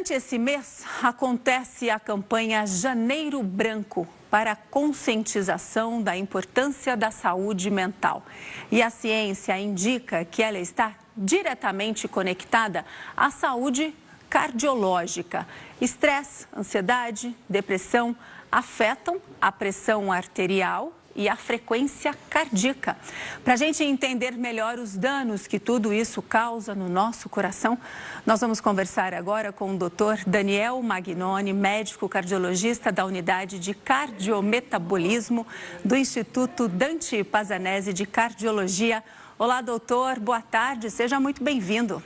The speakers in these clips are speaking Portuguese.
Durante esse mês, acontece a campanha Janeiro Branco para a conscientização da importância da saúde mental. E a ciência indica que ela está diretamente conectada à saúde cardiológica. Estresse, ansiedade, depressão afetam a pressão arterial e a frequência cardíaca. Para a gente entender melhor os danos que tudo isso causa no nosso coração, nós vamos conversar agora com o Dr. Daniel Magnoni, médico cardiologista da Unidade de Cardiometabolismo do Instituto Dante Pazanese de Cardiologia. Olá, doutor, boa tarde, seja muito bem-vindo.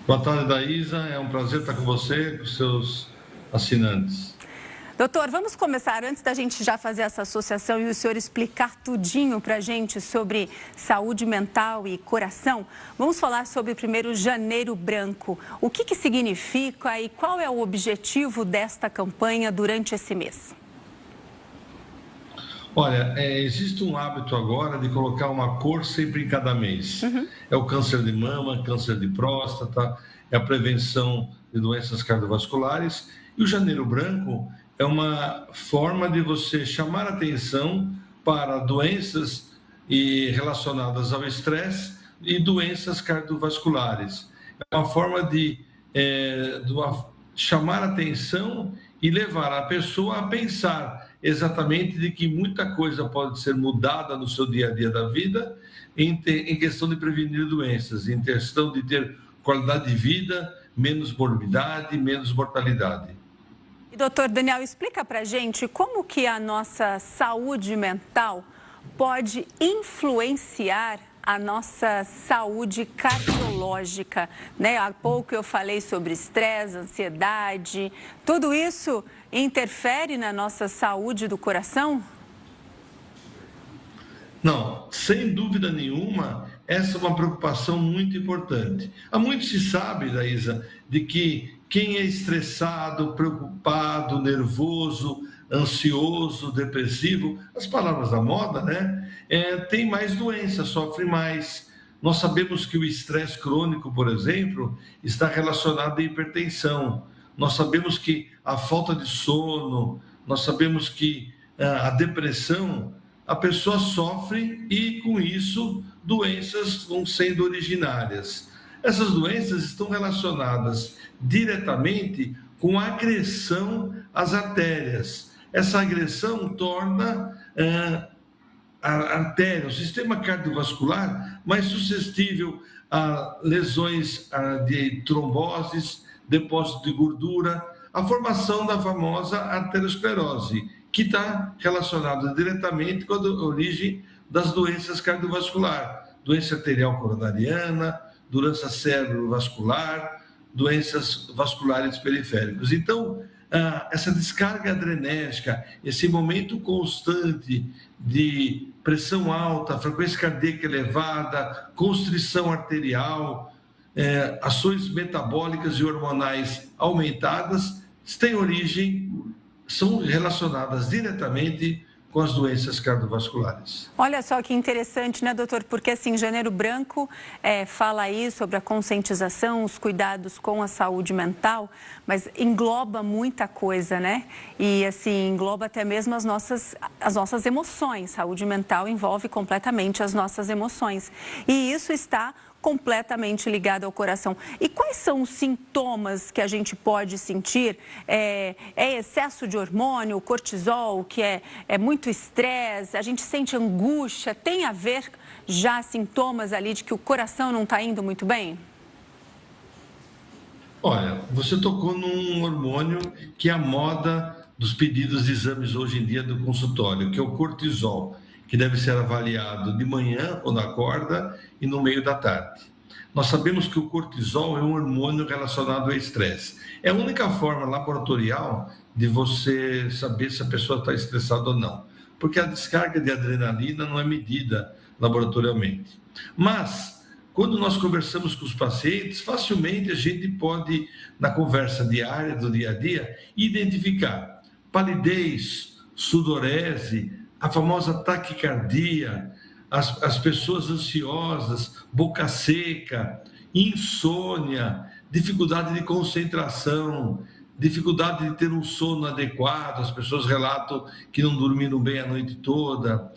Boa tarde, Daísa, é um prazer estar com você e com os seus assinantes. Doutor, vamos começar, antes da gente já fazer essa associação e o senhor explicar tudinho para a gente sobre saúde mental e coração, vamos falar sobre primeiro Janeiro Branco. O que significa e qual é o objetivo desta campanha durante esse mês? Olha, existe um hábito agora de colocar uma cor sempre em cada mês. É o câncer de mama, câncer de próstata, é a prevenção de doenças cardiovasculares. E o Janeiro Branco é uma forma de você chamar atenção para doenças relacionadas ao estresse e doenças cardiovasculares. É uma forma de chamar atenção e levar a pessoa a pensar exatamente de que muita coisa pode ser mudada no seu dia a dia da vida em questão de prevenir doenças, em questão de ter qualidade de vida, menos morbidade, menos mortalidade. E, doutor Daniel, explica para a gente como que a nossa saúde mental pode influenciar a nossa saúde cardiológica, né? Há pouco eu falei sobre estresse, ansiedade, tudo isso interfere na nossa saúde do coração? Não, sem dúvida nenhuma, essa é uma preocupação muito importante. Há muito se sabe, Daísa, de que quem é estressado, preocupado, nervoso, ansioso, depressivo, as palavras da moda, né? Tem mais doença, sofre mais. Nós sabemos que o estresse crônico, por exemplo, está relacionado à hipertensão. Nós sabemos que a falta de sono, nós sabemos que a depressão, a pessoa sofre e, com isso, doenças vão sendo originárias. Essas doenças estão relacionadas diretamente com a agressão às artérias. Essa agressão torna a artéria, o sistema cardiovascular, mais suscetível a lesões de tromboses, depósito de gordura, a formação da famosa arteriosclerose, que está relacionada diretamente com a origem das doenças cardiovasculares, doença arterial coronariana, doença cerebrovascular, doenças vasculares periféricas. Então, essa descarga adrenérgica, esse momento constante de pressão alta, frequência cardíaca elevada, constrição arterial, ações metabólicas e hormonais aumentadas, têm origem, são relacionadas diretamente com as doenças cardiovasculares. Olha só que interessante, né, doutor? Porque, assim, Janeiro Branco fala aí sobre a conscientização, os cuidados com a saúde mental, mas engloba muita coisa, né? E, assim, engloba até mesmo as nossas emoções. Saúde mental envolve completamente as nossas emoções. E isso está completamente ligado ao coração. E quais são os sintomas que a gente pode sentir? É excesso de hormônio, cortisol, que é muito estresse, a gente sente angústia, tem a ver já sintomas ali de que o coração não está indo muito bem? Olha, você tocou num hormônio que é a moda dos pedidos de exames hoje em dia do consultório, que é o cortisol, que deve ser avaliado de manhã ou na acorda e no meio da tarde. Nós sabemos que o cortisol é um hormônio relacionado ao estresse. É a única forma laboratorial de você saber se a pessoa está estressada ou não, porque a descarga de adrenalina não é medida laboratorialmente. Mas, quando nós conversamos com os pacientes, facilmente a gente pode, na conversa diária, do dia a dia, identificar palidez, sudorese, a famosa taquicardia, as pessoas ansiosas, boca seca, insônia, dificuldade de concentração, dificuldade de ter um sono adequado, as pessoas relatam que não dormiram bem a noite toda,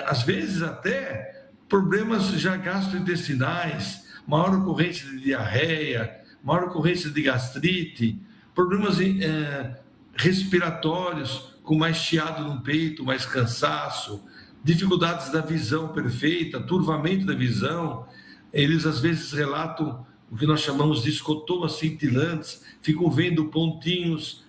às vezes até problemas já gastrointestinais, maior ocorrência de diarreia, maior ocorrência de gastrite, problemas respiratórios, com mais chiado no peito, mais cansaço, dificuldades da visão perfeita, turvamento da visão. Eles às vezes relatam o que nós chamamos de escotomas cintilantes, ficam vendo pontinhos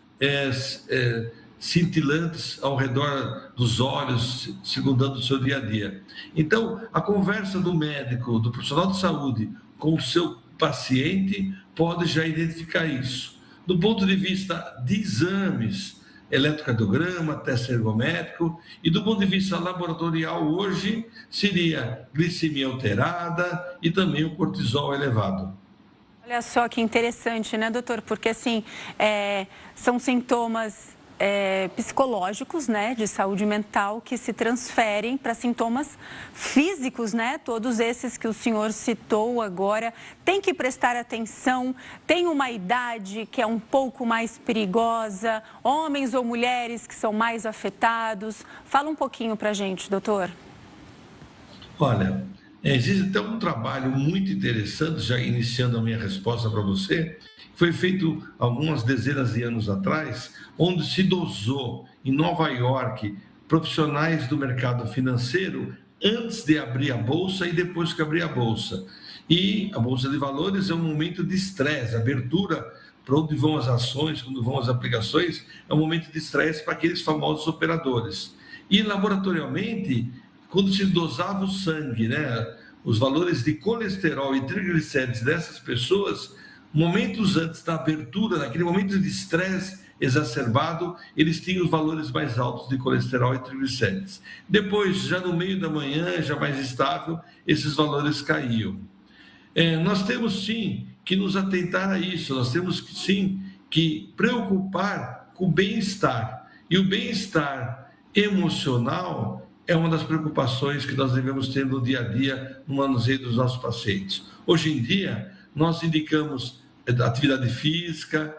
cintilantes ao redor dos olhos, segundando o seu dia a dia. Então, a conversa do médico, do profissional de saúde com o seu paciente pode já identificar isso. Do ponto de vista de exames, eletrocardiograma, teste ergométrico, e do ponto de vista laboratorial hoje seria glicemia alterada e também o cortisol elevado. Olha só que interessante, né, doutor? Porque, assim, são sintomas psicológicos, né, de saúde mental que se transferem para sintomas físicos, né? Todos esses que o senhor citou agora. Tem que prestar atenção, tem uma idade que é um pouco mais perigosa, homens ou mulheres que são mais afetados. Fala um pouquinho para a gente, doutor. Olha, existe até um trabalho muito interessante, já iniciando a minha resposta para você, foi feito algumas dezenas de anos atrás, onde se dosou em Nova York profissionais do mercado financeiro antes de abrir a bolsa e depois que abrir a bolsa. E a bolsa de valores é um momento de estresse, abertura para onde vão as ações, quando vão as aplicações, é um momento de estresse para aqueles famosos operadores. E laboratorialmente, quando se dosava o sangue, né, os valores de colesterol e triglicérides dessas pessoas, momentos antes da abertura, naquele momento de estresse exacerbado, eles tinham os valores mais altos de colesterol e triglicérides. Depois, já no meio da manhã, já mais estável, esses valores caíam. Nós temos sim que nos atentar a isso, nós temos sim que preocupar com o bem-estar. E o bem-estar emocional é uma das preocupações que nós devemos ter no dia a dia, no manuseio dos nossos pacientes. Hoje em dia, nós indicamos atividade física,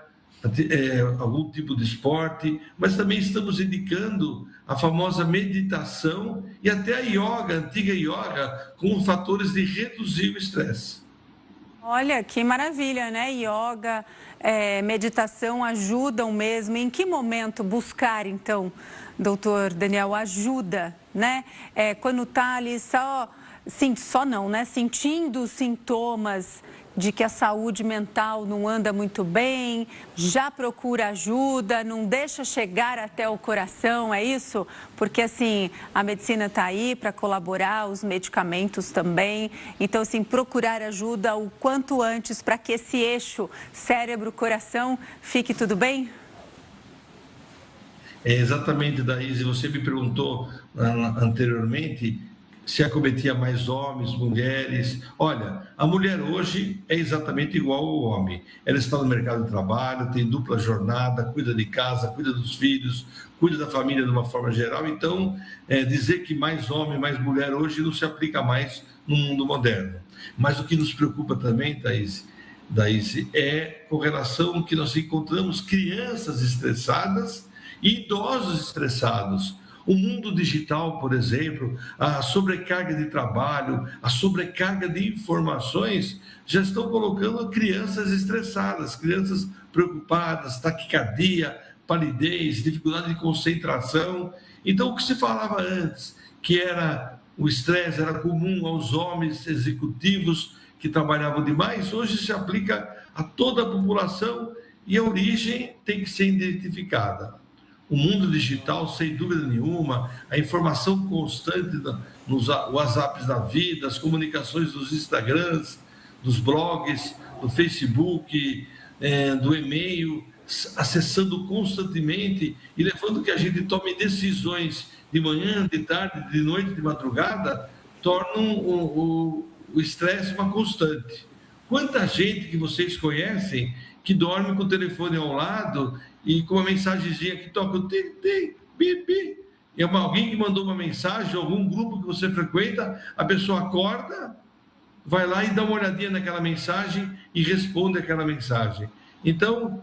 algum tipo de esporte, mas também estamos indicando a famosa meditação e até a yoga, a antiga yoga, com fatores de reduzir o estresse. Olha, que maravilha, né? Yoga, meditação ajudam mesmo. Em que momento buscar, então, doutor Daniel, ajuda, né? Quando está ali sentindo sintomas de que a saúde mental não anda muito bem, já procura ajuda, não deixa chegar até o coração, é isso? Porque, assim, a medicina está aí para colaborar, os medicamentos também. Então, assim, procurar ajuda o quanto antes para que esse eixo cérebro-coração fique tudo bem? Exatamente, Daíse, você me perguntou anteriormente se acometia mais homens, mulheres. Olha, a mulher hoje é exatamente igual ao homem. Ela está no mercado de trabalho, tem dupla jornada, cuida de casa, cuida dos filhos, cuida da família de uma forma geral. Então, dizer que mais homem, mais mulher hoje não se aplica mais no mundo moderno. Mas o que nos preocupa também, Daíse, é com relação que nós encontramos crianças estressadas e idosos estressados. O mundo digital, por exemplo, a sobrecarga de trabalho, a sobrecarga de informações já estão colocando crianças estressadas, crianças preocupadas, taquicardia, palidez, dificuldade de concentração. Então, o que se falava antes, que era o estresse era comum aos homens executivos que trabalhavam demais, hoje se aplica a toda a população e a origem tem que ser identificada. O mundo digital, sem dúvida nenhuma, a informação constante nos WhatsApps da vida, as comunicações dos Instagrams, dos blogs, do Facebook, do e-mail, acessando constantemente e levando que a gente tome decisões de manhã, de tarde, de noite, de madrugada, tornam o estresse uma constante. Quanta gente que vocês conhecem que dorme com o telefone ao lado e com uma mensagenzinha que toca o tim, pi. E alguém que mandou uma mensagem, algum grupo que você frequenta, a pessoa acorda vai lá e dá uma olhadinha naquela mensagem e responde aquela mensagem. Então,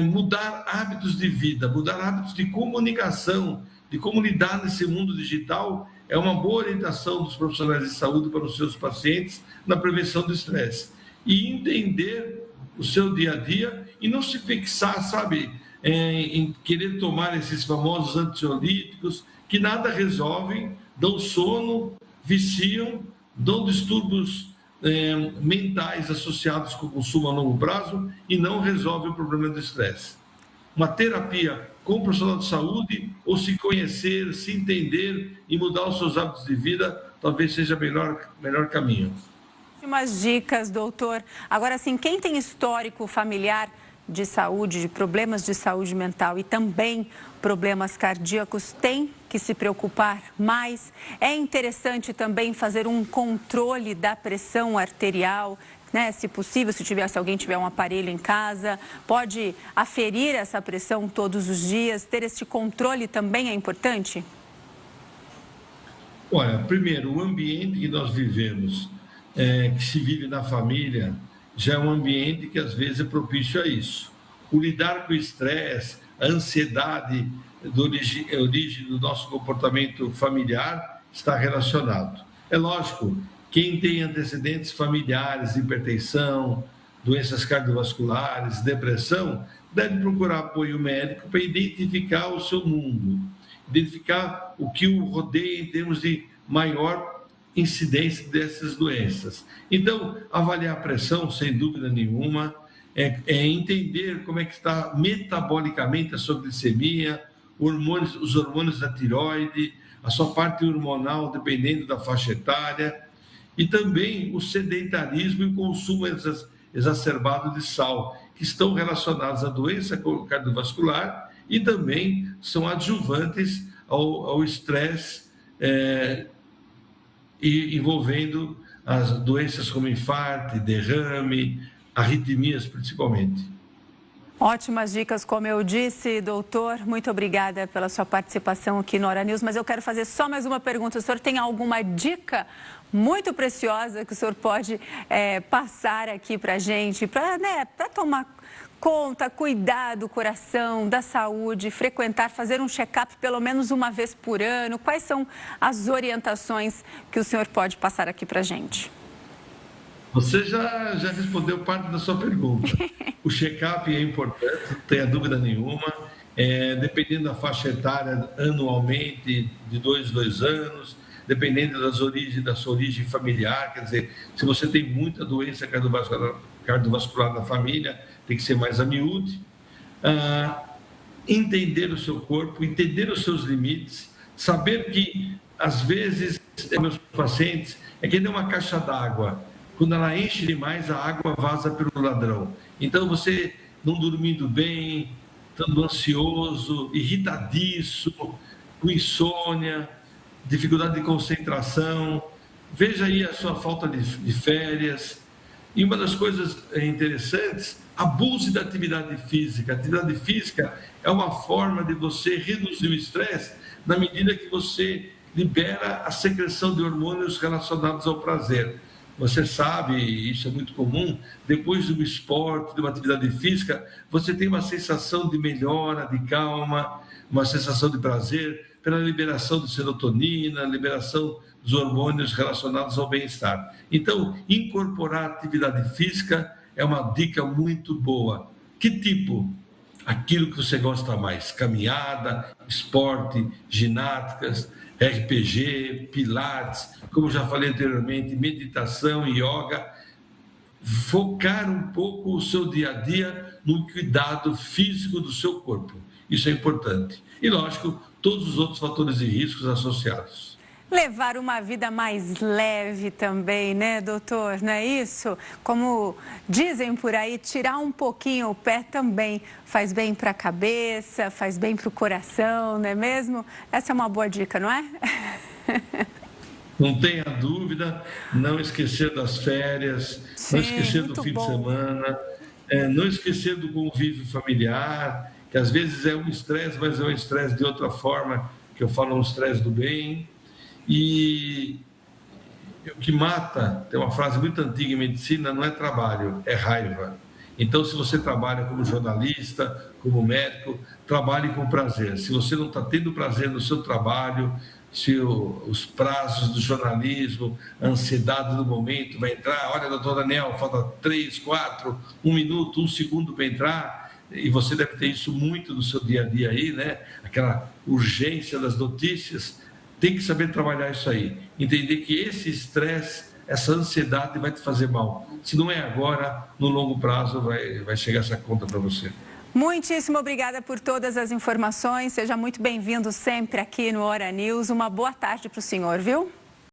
mudar hábitos de vida, mudar hábitos de comunicação, de como lidar nesse mundo digital, é uma boa orientação dos profissionais de saúde para os seus pacientes na prevenção do estresse. E entender o seu dia a dia e não se fixar, sabe, em querer tomar esses famosos ansiolíticos que nada resolvem, dão sono, viciam, dão distúrbios mentais associados com o consumo a longo prazo e não resolvem o problema do estresse. Uma terapia com o profissional de saúde, ou se conhecer, se entender e mudar os seus hábitos de vida, talvez seja o melhor caminho. Últimas dicas, doutor. Agora, sim, quem tem histórico familiar de saúde, de problemas de saúde mental e também problemas cardíacos, tem que se preocupar mais. É interessante também fazer um controle da pressão arterial, né? Se possível, se alguém tiver um aparelho em casa, pode aferir essa pressão todos os dias. Ter esse controle também é importante? Olha, primeiro, o ambiente que nós vivemos, que se vive na família, já é um ambiente que às vezes é propício a isso. O lidar com o estresse, a ansiedade, a origem do nosso comportamento familiar está relacionado. É lógico, quem tem antecedentes familiares, hipertensão, doenças cardiovasculares, depressão, deve procurar apoio médico para identificar o seu mundo, identificar o que o rodeia em termos de maior incidência dessas doenças. Então, avaliar a pressão, sem dúvida nenhuma, é entender como é que está metabolicamente a sua glicemia, os hormônios da tireoide, a sua parte hormonal, dependendo da faixa etária, e também o sedentarismo e o consumo exacerbado de sal, que estão relacionados à doença cardiovascular e também são adjuvantes ao estresse envolvendo as doenças como infarto, derrame, arritmias principalmente. Ótimas dicas, como eu disse, doutor. Muito obrigada pela sua participação aqui no Hora News, mas eu quero fazer só mais uma pergunta. O senhor tem alguma dica muito preciosa que o senhor pode passar aqui para a gente, para tomar conta, cuidar do coração, da saúde, frequentar, fazer um check-up pelo menos uma vez por ano? Quais são as orientações que o senhor pode passar aqui para a gente? Você já respondeu parte da sua pergunta. O check-up é importante, não tenha dúvida nenhuma. Dependendo da faixa etária, anualmente, de 2 anos, dependendo da sua origem familiar, quer dizer, se você tem muita doença cardiovascular na família, tem que ser mais a miúde. Entender o seu corpo, entender os seus limites, saber que, às vezes, meus pacientes, é que nem uma caixa d'água. Quando ela enche demais, a água vaza pelo ladrão. Então, você não dormindo bem, estando ansioso, irritadiço, com insônia, dificuldade de concentração, veja aí a sua falta de férias. E uma das coisas interessantes, abuse da atividade física. A atividade física é uma forma de você reduzir o estresse na medida que você libera a secreção de hormônios relacionados ao prazer. Você sabe, isso é muito comum, depois do esporte, de uma atividade física, você tem uma sensação de melhora, de calma, uma sensação de prazer, pela liberação de serotonina, liberação dos hormônios relacionados ao bem-estar. Então, incorporar atividade física é uma dica muito boa. Que tipo? Aquilo que você gosta mais: caminhada, esporte, ginásticas, RPG, pilates, como já falei anteriormente, meditação, yoga. Focar um pouco o seu dia a dia no cuidado físico do seu corpo. Isso é importante. E, lógico, todos os outros fatores de riscos associados. Levar uma vida mais leve também, né, doutor? Não é isso? Como dizem por aí, tirar um pouquinho o pé também faz bem para a cabeça, faz bem para o coração, não é mesmo? Essa é uma boa dica, não é? Não tenha dúvida, não esquecer das férias, Sim, não esquecer do fim de semana, não esquecer do convívio familiar, que às vezes é um estresse, mas é um estresse de outra forma, que eu falo um estresse do bem. E o que mata, tem uma frase muito antiga em medicina, não é trabalho, é raiva. Então, se você trabalha como jornalista, como médico, trabalhe com prazer. Se você não está tendo prazer no seu trabalho, se os prazos do jornalismo, a ansiedade do momento vai entrar, olha, doutor Daniel, falta 3, 4, 1 minuto, 1 segundo para entrar, e você deve ter isso muito no seu dia a dia aí, né? Aquela urgência das notícias, tem que saber trabalhar isso aí, entender que esse estresse, essa ansiedade vai te fazer mal. Se não é agora, no longo prazo vai chegar essa conta para você. Muitíssimo obrigada por todas as informações. Seja muito bem-vindo sempre aqui no Hora News. Uma boa tarde para o senhor, viu?